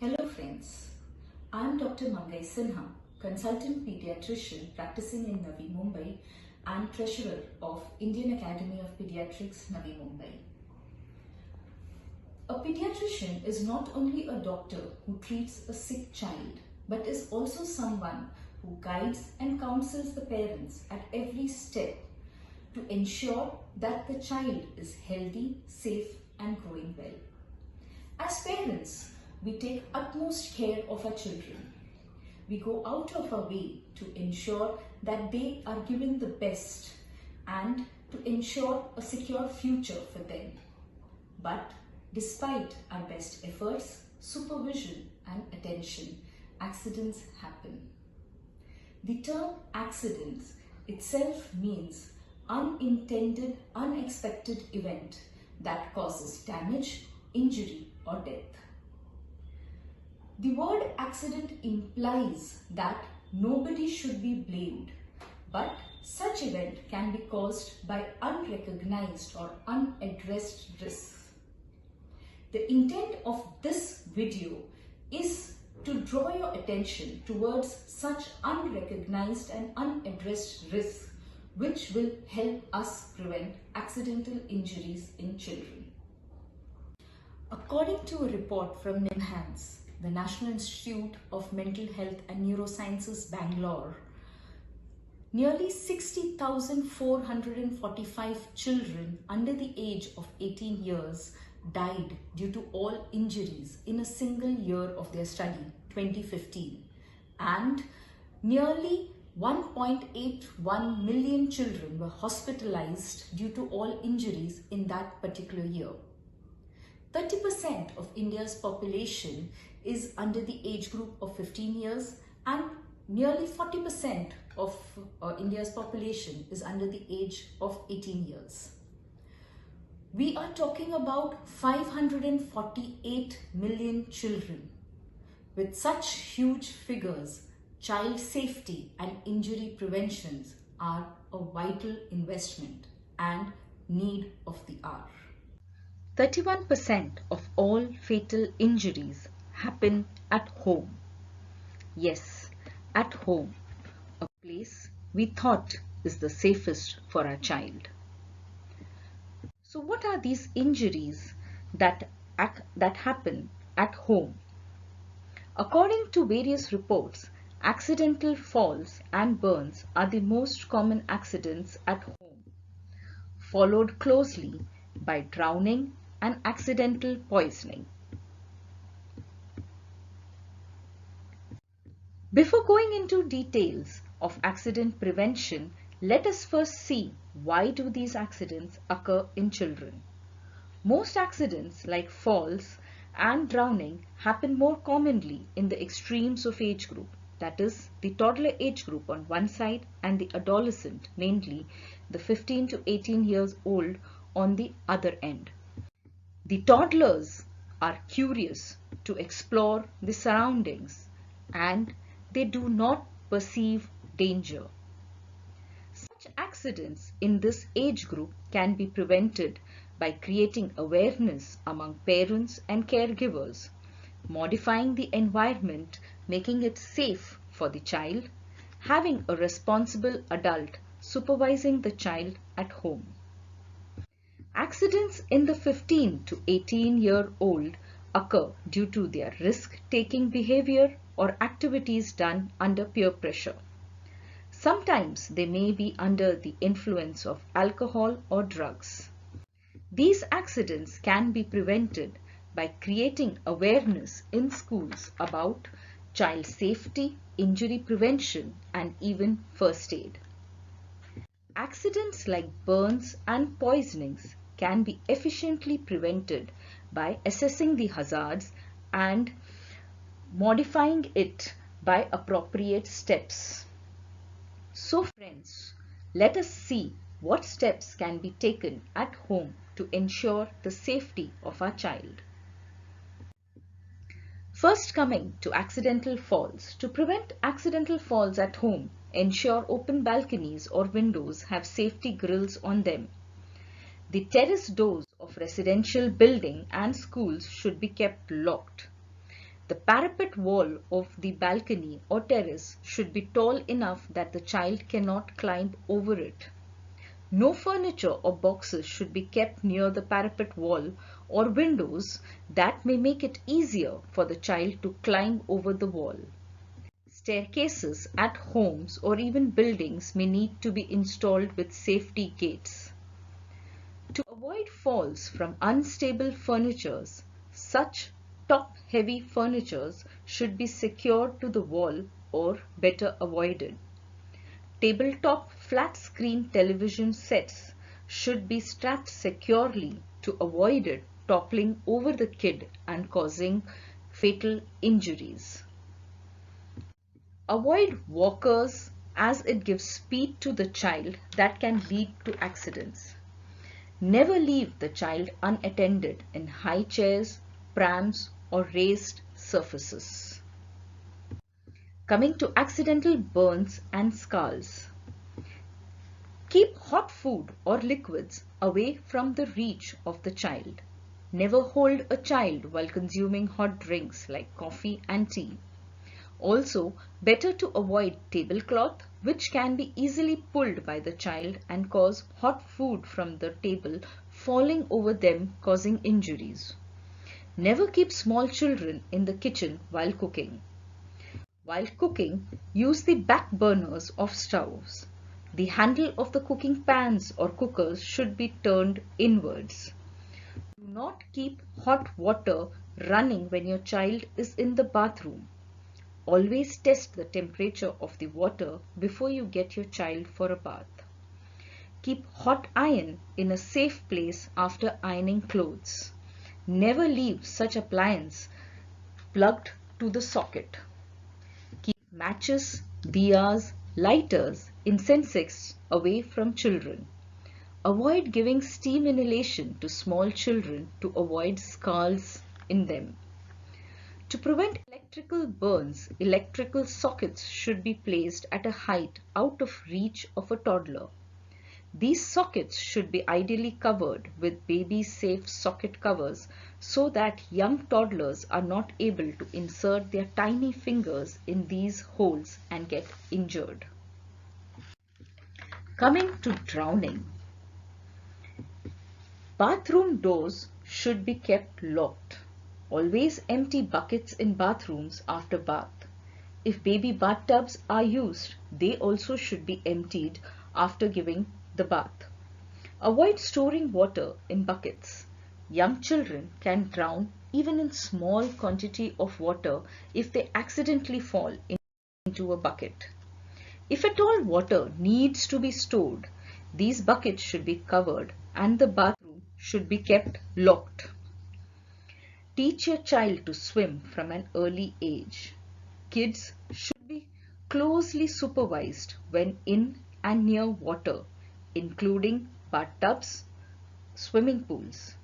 Hello friends, I am Dr. Mangai Sinha, consultant pediatrician practicing in Navi Mumbai and treasurer of Indian Academy of Pediatrics, Navi Mumbai. A pediatrician is not only a doctor who treats a sick child, but is also someone who guides and counsels the parents at every step to ensure that the child is healthy, safe and growing well. As parents, we take utmost care of our children. We go out of our way to ensure that they are given the best and to ensure a secure future for them. But despite our best efforts, supervision and attention, accidents happen. The term accidents itself means unintended, unexpected event that causes damage, injury or death. The word accident implies that nobody should be blamed, but such event can be caused by unrecognized or unaddressed risks. The intent of this video is to draw your attention towards such unrecognized and unaddressed risks which will help us prevent accidental injuries in children. According to a report from NIMHANS, the National Institute of Mental Health and Neurosciences, Bangalore, nearly 60,445 children under the age of 18 years died due to all injuries in a single year of their study, 2015, and nearly 1.81 million children were hospitalized due to all injuries in that particular year. 30% of India's population is under the age group of 15 years and nearly 40% of India's population is under the age of 18 years. We are talking about 548 million children. With such huge figures, child safety and injury preventions are a vital investment and need of the hour. 31% of all fatal injuries happen at home. Yes, at home, a place we thought is the safest for our child. So what are these injuries that happen at home? According to various reports, accidental falls and burns are the most common accidents at home, followed closely by drowning and accidental poisoning. Before going into details of accident prevention, let us first see why do these accidents occur in children. Most accidents like falls and drowning happen more commonly in the extremes of age group, that is the toddler age group on one side and the adolescent, mainly the 15 to 18 years old on the other end. The toddlers are curious to explore the surroundings and they do not perceive danger. Such accidents in this age group can be prevented by creating awareness among parents and caregivers, modifying the environment, making it safe for the child, having a responsible adult supervising the child at home. Accidents in the 15 to 18-year-old occur due to their risk-taking behavior or activities done under peer pressure. Sometimes they may be under the influence of alcohol or drugs. These accidents can be prevented by creating awareness in schools about child safety, injury prevention, and even first aid. Accidents like burns and poisonings can be efficiently prevented by assessing the hazards and modifying it by appropriate steps. So friends, let us see what steps can be taken at home to ensure the safety of our child. First, coming to accidental falls. To prevent accidental falls at home, ensure open balconies or windows have safety grills on them. The terrace doors of residential building and schools should be kept locked. The parapet wall of the balcony or terrace should be tall enough that the child cannot climb over it. No furniture or boxes should be kept near the parapet wall or windows that may make it easier for the child to climb over the wall. Staircases at homes or even buildings may need to be installed with safety gates. To avoid falls from unstable furnitures, such top-heavy furnitures should be secured to the wall or better avoided. Tabletop flat-screen television sets should be strapped securely to avoid it toppling over the kid and causing fatal injuries. Avoid walkers as it gives speed to the child that can lead to accidents. Never leave the child unattended in high chairs, prams, or raised surfaces. Coming to accidental burns and scars. Keep hot food or liquids away from the reach of the child. Never hold a child while consuming hot drinks like coffee and tea. Also, better to avoid tablecloth, which can be easily pulled by the child and cause hot food from the table falling over them, causing injuries. Never keep small children in the kitchen while cooking. While cooking, use the back burners of stoves. The handle of the cooking pans or cookers should be turned inwards. Do not keep hot water running when your child is in the bathroom. Always test the temperature of the water before you get your child for a bath. Keep hot iron in a safe place after ironing clothes. Never leave such appliance plugged to the socket. Keep matches, diyas, lighters, incense sticks away from children. Avoid giving steam inhalation to small children to avoid scars in them. To prevent electrical burns, electrical sockets should be placed at a height out of reach of a toddler. These sockets should be ideally covered with baby-safe socket covers so that young toddlers are not able to insert their tiny fingers in these holes and get injured. Coming to drowning. Bathroom doors should be kept locked. Always empty buckets in bathrooms after bath. If baby bathtubs are used, they also should be emptied after giving the bath. Avoid storing water in buckets. Young children can drown even in small quantity of water if they accidentally fall into a bucket. If at all water needs to be stored, these buckets should be covered and the bathroom should be kept locked. Teach your child to swim from an early age. Kids should be closely supervised when in and near water, including bathtubs, swimming pools.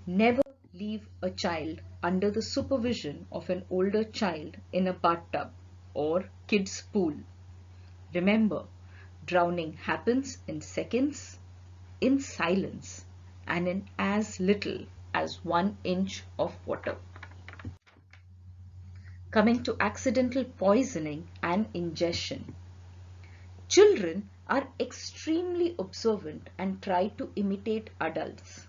Never leave a child under the supervision of an older child in a bathtub or kids' pool. Remember, drowning happens in seconds, in silence, and in as little as 1 inch of water. Coming to accidental poisoning and ingestion. Children are extremely observant and try to imitate adults.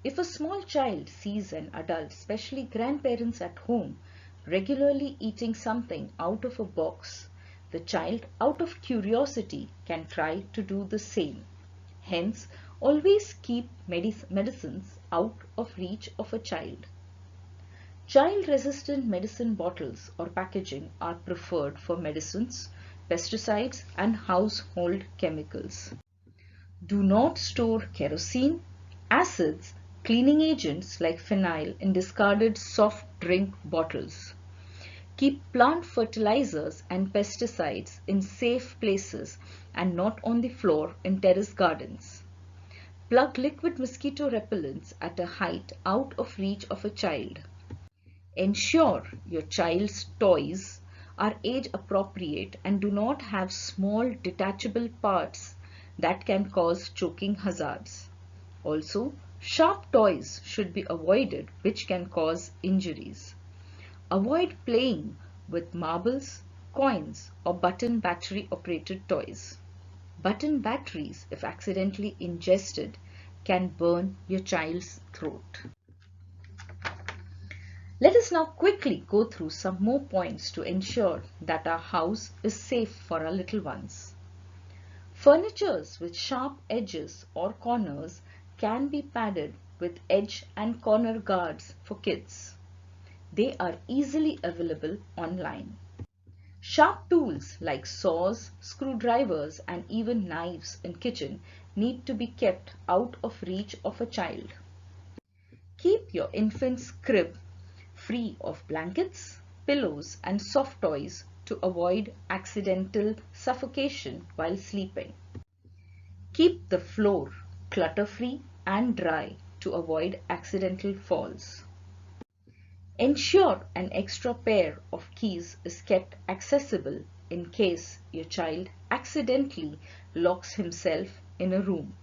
If a small child sees an adult, especially grandparents at home, regularly eating something out of a box, the child, out of curiosity, can try to do the same. Hence, always keep medicines out of reach of a child. Child-resistant medicine bottles or packaging are preferred for medicines, pesticides, and household chemicals. Do not store kerosene, acids, cleaning agents like phenyl in discarded soft drink bottles. Keep plant fertilizers and pesticides in safe places and not on the floor in terrace gardens. Plug liquid mosquito repellents at a height out of reach of a child. Ensure your child's toys are age appropriate and do not have small detachable parts that can cause choking hazards. Also, sharp toys should be avoided which can cause injuries. Avoid playing with marbles, coins, or button battery operated toys. Button batteries, if accidentally ingested, can burn your child's throat. Let us now quickly go through some more points to ensure that our house is safe for our little ones. Furnitures with sharp edges or corners can be padded with edge and corner guards for kids. They are easily available online. Sharp tools like saws, screwdrivers, and even knives in kitchen need to be kept out of reach of a child. Keep your infant's crib free of blankets, pillows, and soft toys to avoid accidental suffocation while sleeping. Keep the floor clutter-free and dry to avoid accidental falls. Ensure an extra pair of keys is kept accessible in case your child accidentally locks himself in a room.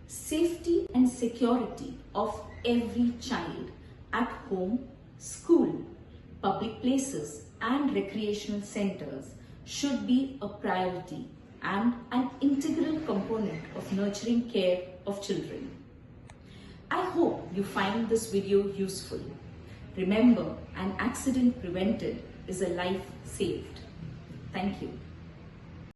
Safety and security of every child at home, school, public places and recreational centers should be a priority and an integral component of nurturing care of children. I hope you find this video useful. Remember, an accident prevented is a life saved. Thank you.